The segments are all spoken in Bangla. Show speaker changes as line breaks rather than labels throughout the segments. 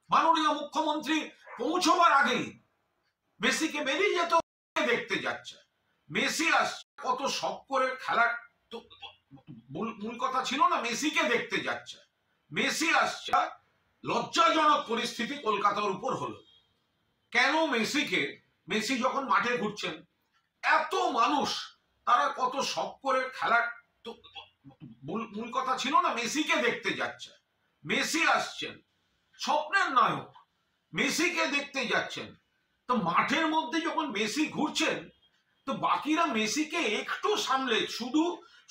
মাননীয় মুখ্যমন্ত্রী পৌঁছবার আগেই মেসিকে বেরিয়ে যেত দেখতে যাচ্ছে। মেসি আসছে কত শখ করে খেলা, তো মূল কথা ছিল না মেসিকে দেখতে যাচ্ছে। মেসি আসছে, লজ্জাজনক পরিস্থিতি কলকাতার উপর হলো। কেন মেসি যখন মাঠে ঘুরছেন, এত মানুষ তারা কত শখ করে খেলা, তো মূল কথা ছিল না মেসিকে দেখতে যাচ্ছে। মেসি আসছেন, স্বপ্নের নায়ক, মেসিকে দেখতে যাচ্ছেন। তো মাঠের মধ্যে যখন মেসি ঘুরছেন, তো বাকিরা মেসিকে একটু সামলে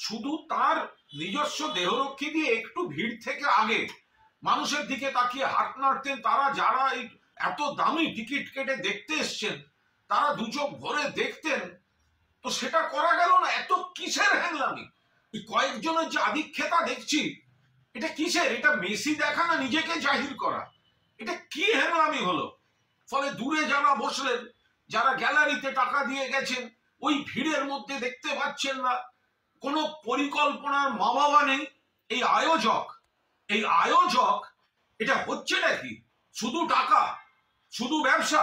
শুধু তার নিজস্ব দেহরক্ষী দিয়ে একটু ভিড় থেকে আগে মানুষের দিকে তাকিয়ে হাত নাড়তেন। তারা যারা এই এত দামি টিকিট কেটে দেখতে এসছেন তারা দু চোখ ভরে দেখতেন। তো সেটা করা গেল না। এত কিসের হ্যাংলামি? কয়েকজনের যে আধিক্যতা দেখছি, এটা কিসের? এটা মেসি দেখা না নিজেকে জাহির করা? এটা কি হ্যাংলামি হলো? ফলে দূরে যারা বসলেন, যারা গ্যালারিতে টাকা দিয়ে গেছেন, ওই ভিড়ের মধ্যে দেখতে পাচ্ছেন না। কোনো পরিকল্পনার মা বাবা নেই। এই আয়োজক এটা হচ্ছে নাকি? শুধু টাকা, শুধু ব্যবসা।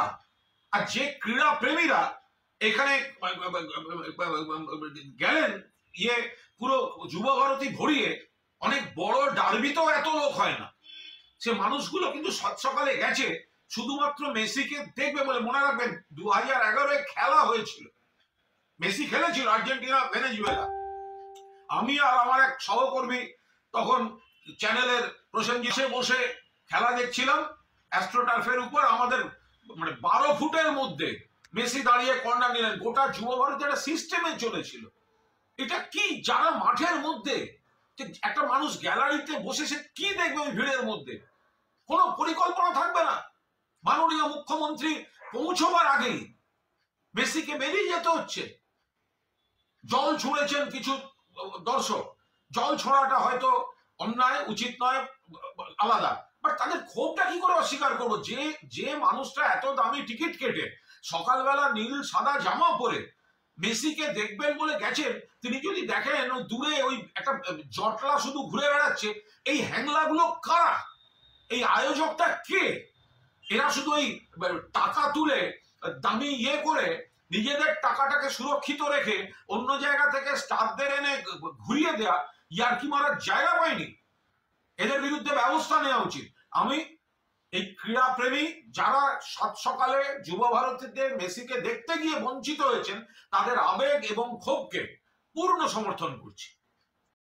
আর যে ক্রীড়া প্রেমীরা এখানে গেলেন, পুরো যুব ভারতী ভরিয়ে, অনেক বড় ডার্বিতেও এত লোক হয় না। সে মানুষগুলো কিন্তু সকালে গেছে শুধুমাত্র মেসিকে দেখবে বলে। মনে রাখবেন 2011 খেলা হয়েছিল, মেসি খেলেছিল আর্জেন্টিনা ভেনেজুয়েলা। আমি আর আমার এক সহকর্মী তখন চ্যানেলের প্রসেনজিতে বসে খেলা দেখছিলাম অ্যাস্ট্রোটার্ফের উপর। আমাদের 12 ফুটের মধ্যে মেসি দাঁড়িয়ে কর্নার নিলেন। গোটা যুব ভারতের একটা সিস্টেমে চলেছিল। এটা কি? যারা মাঠের মধ্যে, একটা মানুষ গ্যালারিতে বসে সে কি দেখবে ওই ভিড়ের মধ্যে? কোনো পরিকল্পনা থাকবে না। মাননীয় মুখ্যমন্ত্রী পৌঁছবার আগেই মেসিকে বেরিয়ে যেতে হচ্ছে। জল ছুঁড়েছেন কিছু দর্শক, জল ছোড়াটা হয়তো অন্যায়, উচিত নয়, আলাদা। বাট তাদের ক্ষোভটা কি করে অস্বীকার করবো? যে মানুষটা এত দামি টিকিট কেটে সকালবেলা নীল সাদা জামা পরে মেসিকে দেখবেন বলে গেছেন, তিনি যদি দেখেন দূরে ওই একটা জটলা শুধু ঘুরে বেড়াচ্ছে, এই হ্যাংলাগুলো কারা? এই আয়োজকটা কে? এরা শুধু ওই টাকা তুলে দামি করে নিজেদের টাকাটাকে সুরক্ষিত রেখে অন্য জায়গা থেকে স্টাফদের এনে ঘুরিয়ে দেয়া, ইয়ার্কি মারার জায়গা পায়নি। এদের বিরুদ্ধে ব্যবস্থা নেওয়া উচিত। আমি এই ক্রীড়া প্রেমী যারা সকালে যুব ভারতীতে মেসিকে দেখতে গিয়ে বঞ্চিত হয়েছেন, তাদের আবেগ এবং ক্ষোভকে পূর্ণ সমর্থন করছি।